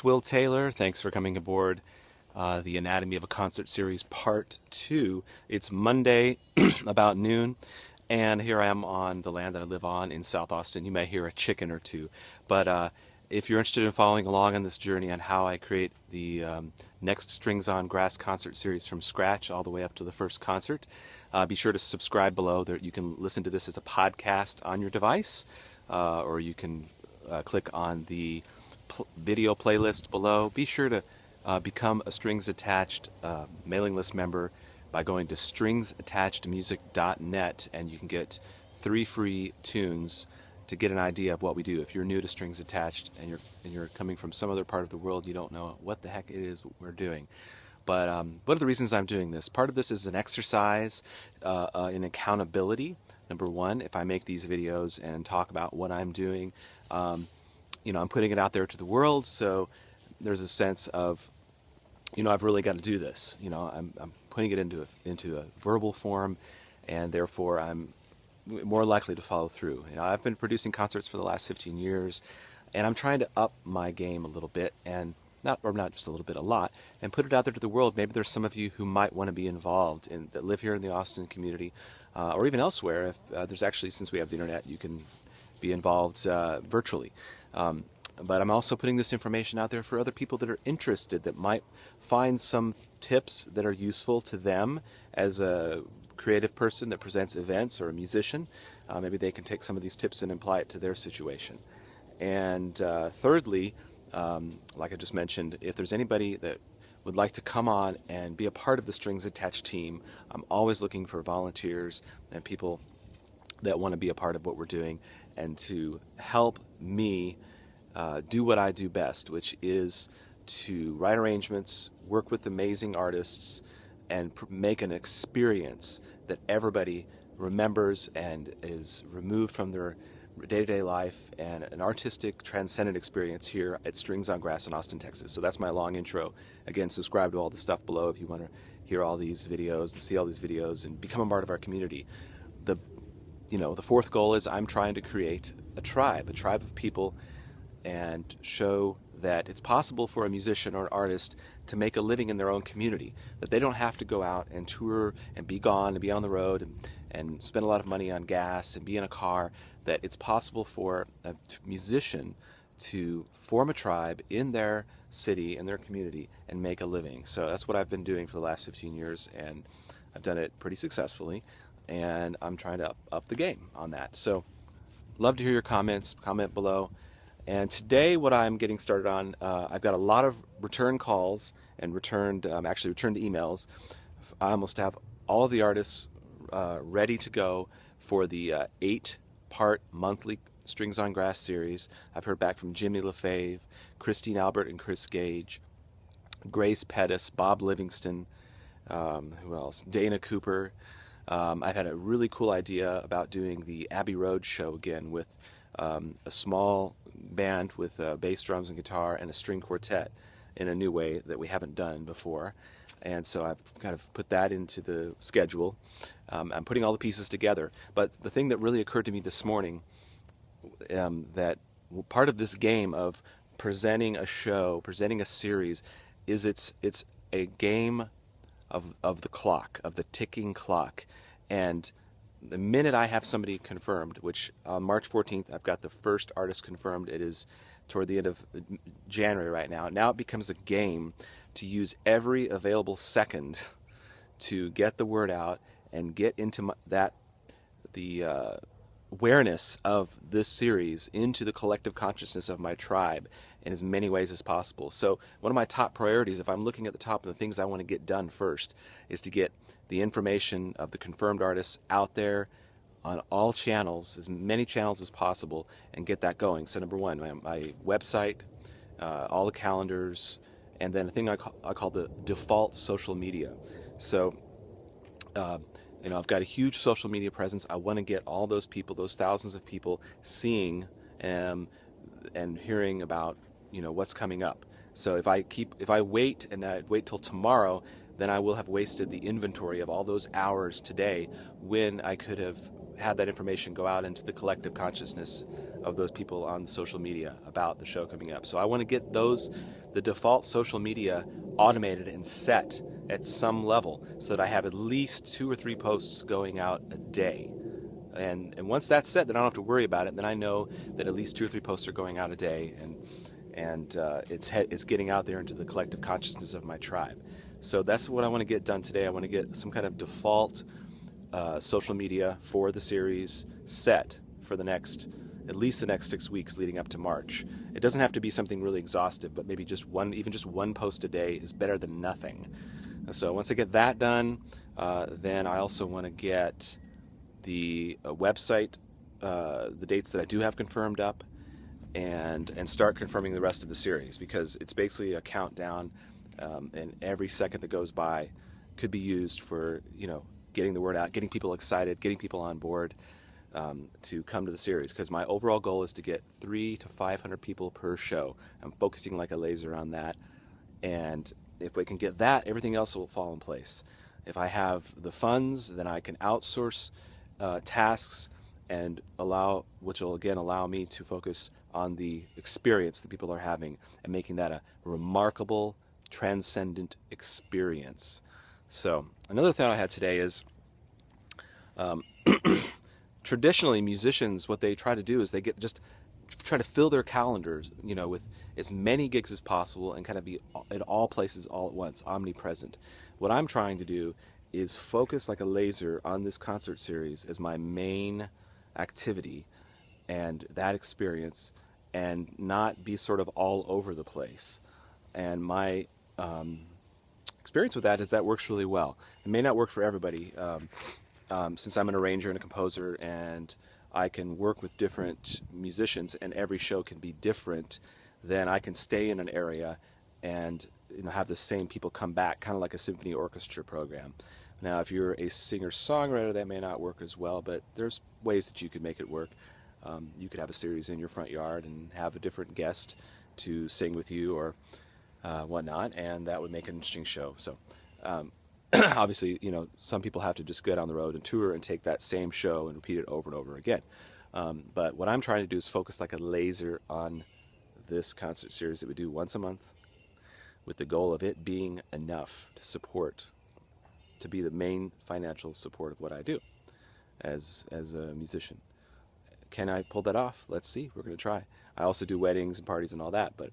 Will Taylor, thanks for coming aboard the Anatomy of a Concert Series Part 2. It's Monday about noon, and here I am on the land that I live on in South Austin. You may hear a chicken or two, but if you're interested in following along on this journey on how I create the next Strings on Grass concert series from scratch all the way up to the first concert, be sure to subscribe below. There, you can listen to this as a podcast on your device, or you can click on the video playlist below. Be sure to become a Strings Attached mailing list member by going to stringsattachedmusic.net, and you can get 3 free tunes to get an idea of what we do. If you're new to Strings Attached and you're coming from some other part of the world, you don't know what the heck it is we're doing. But what are the reasons I'm doing this? Part of this is an exercise in accountability. Number one, if I make these videos and talk about what I'm doing, I'm putting it out there to the world, so there's a sense of, I've really got to do this. I'm putting it into a verbal form, and therefore I'm more likely to follow through. I've been producing concerts for the last 15 years, and I'm trying to up my game a little bit, and not just a little bit, a lot, and put it out there to the world. Maybe there's some of you who might want to be involved that live here in the Austin community, or even elsewhere. If there's actually, since we have the internet, you can be involved virtually. But I'm also putting this information out there for other people that are interested, that might find some tips that are useful to them as a creative person that presents events, or a musician. Maybe they can take some of these tips and apply it to their situation. And thirdly, like I just mentioned, if there's anybody that would like to come on and be a part of the Strings Attached team, I'm always looking for volunteers and people that want to be a part of what we're doing and to help me do what I do best, which is to write arrangements, work with amazing artists, and make an experience that everybody remembers and is removed from their day-to-day life, and an artistic, transcendent experience here at Strings on Grass in Austin, Texas. So that's my long intro. Again, subscribe to all the stuff below if you want to hear all these videos, to see all these videos, and become a part of our community. The fourth goal is I'm trying to create a tribe of people, and show that it's possible for a musician or an artist to make a living in their own community, that they don't have to go out and tour and be gone and be on the road and spend a lot of money on gas and be in a car, that it's possible for a musician to form a tribe in their city, in their community, and make a living. So that's what I've been doing for the last 15 years, and I've done it pretty successfully, and I'm trying to up the game on that. So love to hear your comments. Comment below. And today, what I'm getting started on, I've got a lot of return calls and returned emails. I almost have all of the artists ready to go for the 8-part monthly Strings on Grass series. I've heard back from Jimmy LaFave, Christine Albert and Chris Gage, Grace Pettis, Bob Livingston, who else? Dana Cooper. I've had a really cool idea about doing the Abbey Road show again with a small band with bass, drums, and guitar, and a string quartet in a new way that we haven't done before. And so I've kind of put that into the schedule. I'm putting all the pieces together. But the thing that really occurred to me this morning, that part of this game of presenting a show, presenting a series, is it's a game of the clock, of the ticking clock. And the minute I have somebody confirmed, which on March 14th, I've got the first artist confirmed. It is toward the end of January right now. Now it becomes a game to use every available second to get the word out and get into the awareness of this series into the collective consciousness of my tribe in as many ways as possible. So one of my top priorities, if I'm looking at the top of the things I want to get done first, is to get the information of the confirmed artists out there on all channels, as many channels as possible, and get that going. So number one, my website, all the calendars, and then a thing I call the default social media. So I've got a huge social media presence. I want to get all those people, those thousands of people, seeing and hearing about what's coming up. So if I wait till tomorrow, then I will have wasted the inventory of all those hours today when I could have have that information go out into the collective consciousness of those people on social media about the show coming up. So I want to get the default social media automated and set at some level so that I have at least 2 or 3 posts going out a day. And once that's set, then I don't have to worry about it. Then I know that at least 2 or 3 posts are going out a day, and it's getting out there into the collective consciousness of my tribe. So that's what I want to get done today. I want to get some kind of default social media for the series set for at least the next 6 weeks leading up to March. It doesn't have to be something really exhaustive, but maybe even just one post a day is better than nothing. So once I get that done, then I also want to get the website, the dates that I do have confirmed up, and start confirming the rest of the series, because it's basically a countdown, and every second that goes by could be used for getting the word out, getting people excited, getting people on board to come to the series. Because my overall goal is to get 300 to 500 people per show. I'm focusing like a laser on that, and if we can get that, everything else will fall in place. If I have the funds, then I can outsource tasks which will again allow me to focus on the experience that people are having and making that a remarkable, transcendent experience. So another thought I had today is traditionally musicians, what they try to do is they try to fill their calendars, with as many gigs as possible and kind of be at all places all at once, omnipresent. What I'm trying to do is focus like a laser on this concert series as my main activity and that experience, and not be sort of all over the place. And my experience with that is that works really well. It may not work for everybody, since I'm an arranger and a composer, and I can work with different musicians and every show can be different, then I can stay in an area and have the same people come back, kind of like a symphony orchestra program. Now, if you're a singer-songwriter, that may not work as well, but there's ways that you could make it work. You could have a series in your front yard and have a different guest to sing with you or whatnot, and that would make an interesting show. So obviously, some people have to just go down the road and tour and take that same show and repeat it over and over again. But what I'm trying to do is focus like a laser on this concert series that we do once a month, with the goal of it being enough to be the main financial support of what I do as a musician. Can I pull that off? Let's see. We're going to try. I also do weddings and parties and all that, but